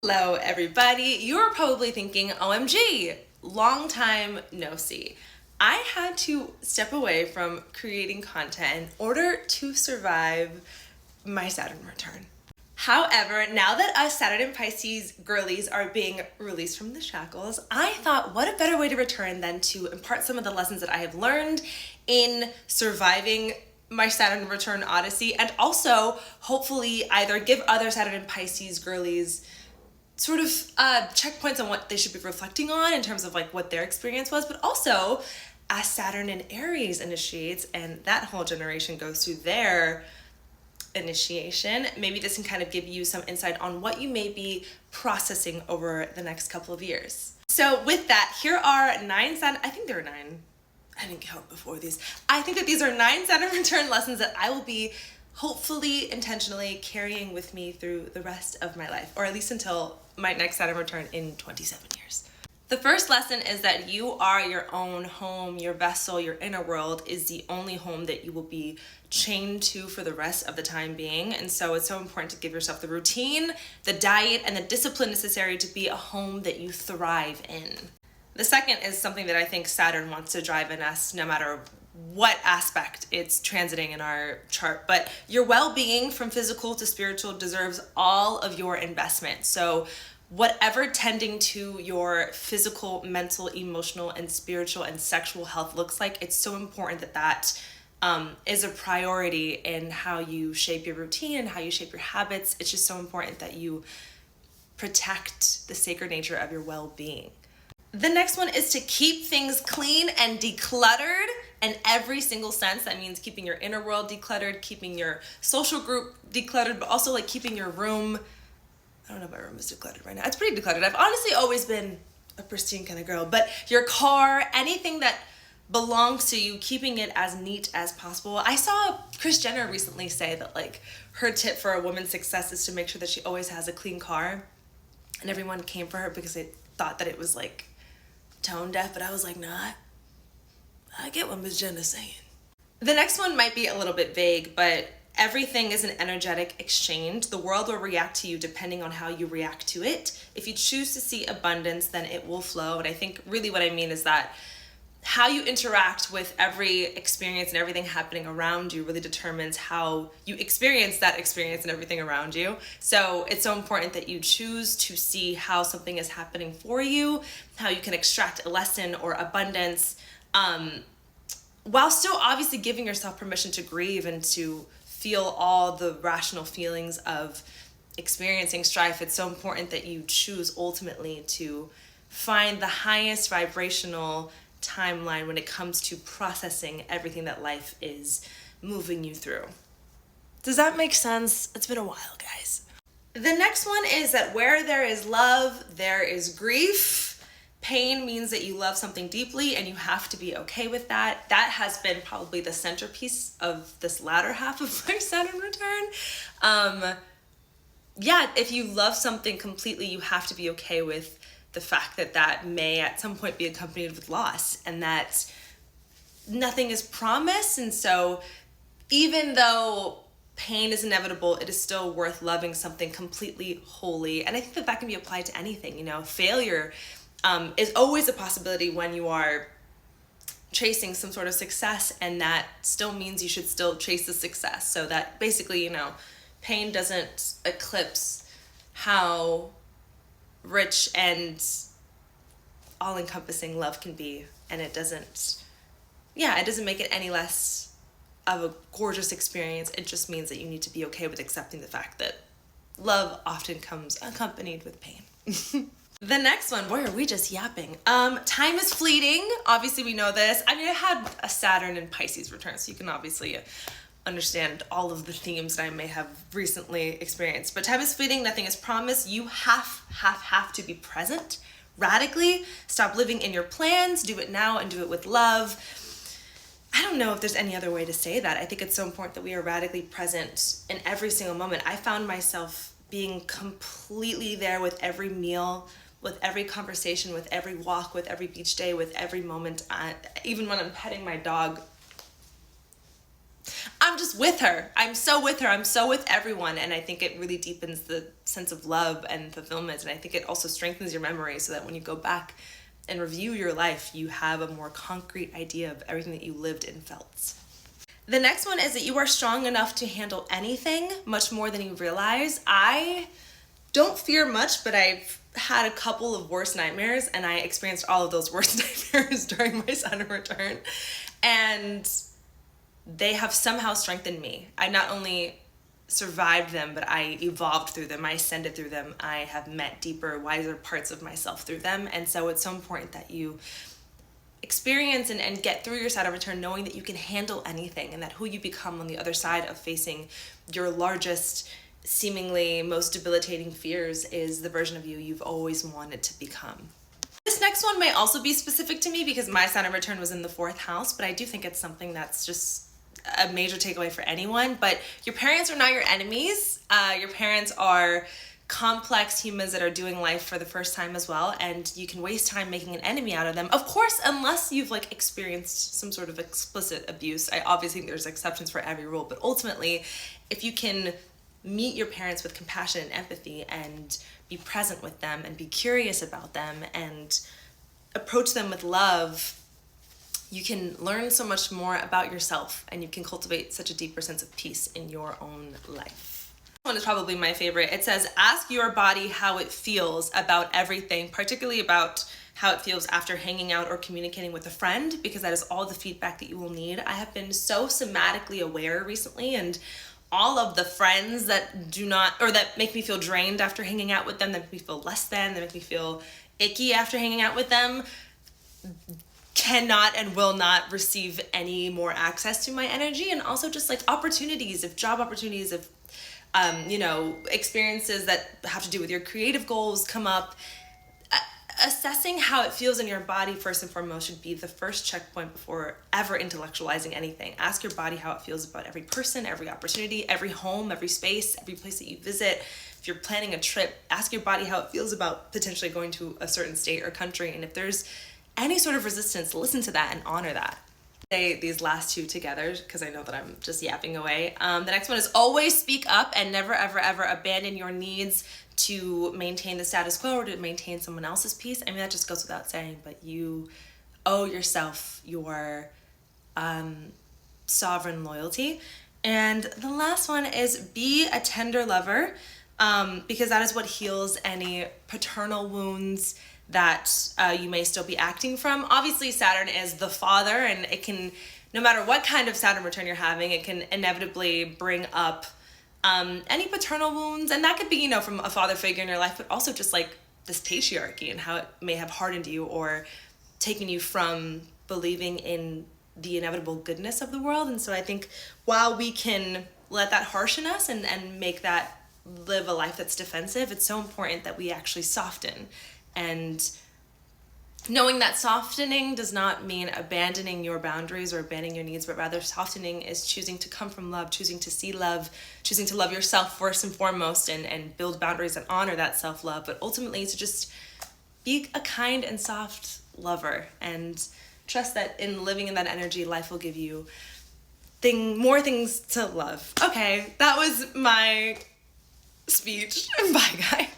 Hello everybody, you're probably thinking, OMG, long time no see. I had to step away from creating content in order to survive my Saturn return. However, now that us Saturn and Pisces girlies are being released from the shackles, I thought what a better way to return than to impart some of the lessons that I have learned in surviving my Saturn return odyssey, and also hopefully either give other Saturn and Pisces girlies sort of checkpoints on what they should be reflecting on in terms of like what their experience was, but also as Saturn and Aries initiates and that whole generation goes through their initiation, maybe this can kind of give you some insight on what you may be processing over the next couple of years. So with that, here are 9 Saturn, I think there are 9. I didn't count before these. I think that these are 9 Saturn return lessons that I will be hopefully intentionally carrying with me through the rest of my life, or at least until my next Saturn return in 27 years. The first lesson is that you are your own home, your vessel, your inner world is the only home that you will be chained to for the rest of the time being. And so it's so important to give yourself the routine, the diet, and the discipline necessary to be a home that you thrive in. The second is something that I think Saturn wants to drive in us no matter what aspect it's transiting in our chart, but your well-being from physical to spiritual deserves all of your investment. So whatever tending to your physical, mental, emotional, and spiritual and sexual health looks like, it's so important that that is a priority in how you shape your routine and how you shape your habits. It's just so important that you protect the sacred nature of your well-being. The next one is to keep things clean and decluttered in every single sense. That means keeping your inner world decluttered, keeping your social group decluttered, but also like keeping your room. I don't know if my room is decluttered right now. It's pretty decluttered. I've honestly always been a pristine kind of girl, but your car, anything that belongs to you, keeping it as neat as possible. I saw Kris Jenner recently say that like her tip for a woman's success is to make sure that she always has a clean car, and everyone came for her because they thought that it was like tone deaf, but I was like, nah, I get what Ms. Jenna's saying. The next one might be a little bit vague, but everything is an energetic exchange. The world will react to you depending on how you react to it. If you choose to see abundance, then it will flow. And I think really what I mean is that how you interact with every experience and everything happening around you really determines how you experience that experience and everything around you. So it's so important that you choose to see how something is happening for you, how you can extract a lesson or abundance, while still obviously giving yourself permission to grieve and to feel all the rational feelings of experiencing strife. It's so important that you choose ultimately to find the highest vibrational timeline when it comes to processing everything that life is moving you through. Does that make sense? It's been a while, guys. The next one is that where there is love, there is grief. Pain means that you love something deeply and you have to be okay with that. That has been probably the centerpiece of this latter half of my Saturn return. If you love something completely, you have to be okay with the fact that that may at some point be accompanied with loss and that nothing is promised. And so even though pain is inevitable, it is still worth loving something completely wholly. And I think that that can be applied to anything. Failure is always a possibility when you are chasing some sort of success, and that still means you should still chase the success. So that basically, pain doesn't eclipse how rich and all-encompassing love can be, and it doesn't make it any less of a gorgeous experience. It just means that you need to be okay with accepting the fact that love often comes accompanied with pain. The next one, boy, are we just yapping. Time is fleeting. Obviously, we know this. I had a Saturn and Pisces return, so you can obviously understand all of the themes that I may have recently experienced. But time is fleeting, nothing is promised. You have to be present radically. Stop living in your plans, do it now and do it with love. I don't know if there's any other way to say that. I think it's so important that we are radically present in every single moment. I found myself being completely there with every meal, with every conversation, with every walk, with every beach day, with every moment, even when I'm petting my dog. I'm just with her. I'm so with her. I'm so with everyone. And I think it really deepens the sense of love and fulfillment. And I think it also strengthens your memory so that when you go back and review your life, you have a more concrete idea of everything that you lived and felt. The next one is that you are strong enough to handle anything, much more than you realize. I don't fear much, but I've had a couple of worst nightmares, and I experienced all of those worst nightmares during my Saturn return. And they have somehow strengthened me. I not only survived them, but I evolved through them. I ascended through them. I have met deeper, wiser parts of myself through them. And so it's so important that you experience and get through your Saturn return knowing that you can handle anything, and that who you become on the other side of facing your largest, seemingly most debilitating fears is the version of you you've always wanted to become. This next one may also be specific to me because my Saturn return was in the 4th house, but I do think it's something that's just a major takeaway for anyone. But your parents are not your enemies. Your parents are complex humans that are doing life for the first time as well, and you can waste time making an enemy out of them, of course, unless you've like experienced some sort of explicit abuse. I obviously think there's exceptions for every rule, but ultimately, if you can meet your parents with compassion and empathy and be present with them and be curious about them and approach them with love, you can learn so much more about yourself, and you can cultivate such a deeper sense of peace in your own life. This one is probably my favorite. It says, ask your body how it feels about everything, particularly about how it feels after hanging out or communicating with a friend, because that is all the feedback that you will need. I have been so somatically aware recently, and all of the friends that do not, or that make me feel drained after hanging out with them, that make me feel less than, that make me feel icky after hanging out with them, cannot and will not receive any more access to my energy. And also just like opportunities, if job opportunities, if experiences that have to do with your creative goals come up, assessing how it feels in your body first and foremost should be the first checkpoint before ever intellectualizing anything. Ask your body how it feels about every person, every opportunity, every home, every space, every place that you visit. If you're planning a trip, ask your body how it feels about potentially going to a certain state or country. And if there's any sort of resistance, listen to that and honor that. Say these last two together because I know that I'm just yapping away. The next one is always speak up and never, ever, ever abandon your needs to maintain the status quo or to maintain someone else's peace. I mean, that just goes without saying, but you owe yourself your sovereign loyalty. And the last one is be a tender lover, because that is what heals any paternal wounds that you may still be acting from. Obviously, Saturn is the father, and it can, no matter what kind of Saturn return you're having, it can inevitably bring up any paternal wounds. And that could be, from a father figure in your life, but also just like this patriarchy and how it may have hardened you or taken you from believing in the inevitable goodness of the world. And so I think while we can let that harshen us and make that live a life that's defensive, it's so important that we actually soften. And knowing that softening does not mean abandoning your boundaries or abandoning your needs, but rather softening is choosing to come from love, choosing to see love, choosing to love yourself first and foremost, and build boundaries and honor that self-love, but ultimately to just be a kind and soft lover and trust that in living in that energy, life will give you more things to love. Okay, that was my speech. Bye, guys.